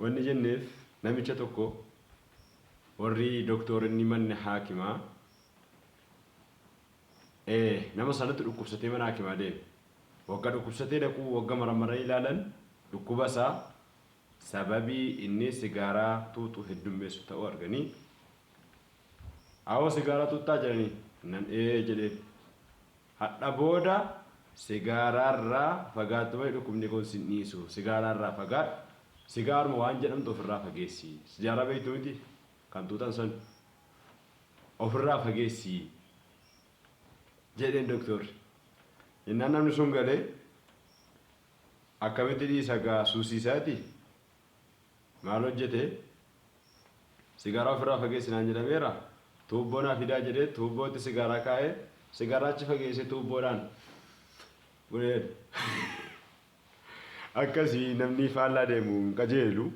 wanni jenneef namicha tokko warri doktorinni manni haakimaa nama sanatti dhukkubsatee mana haakimaa deeme. Waggaa dhukkubsatee dhaquu waggaa maramaranii ilaalan dhukkuba isaa sababii inni sigaaraa tuutu heddummeessu ta'uu arganii awwa sigaaraa tuuttaa jedhanii nan jedhee hadha booda sigaaraarraa fagaattumee dhukkubni kun sin dhiisu sigaaraarraa fagaadhu sigaaruma waan jedhamtu ofirraa fageessi sigaaraa beektu miti kan tuutan san ofirraa fageessi jedheen doktorri. Innaan namni sun galee akkamitti dhiisa gaa suusiisaati maal hojjete sigaaraa ofirraa fageessinaan jedhameera tuubboo naa fidaa jedhee tuubbootti sigaaraa kaa'ee sigaaraachi fageesse tuubboodhaan gureen akkasii namni faallaa deemu qajeelu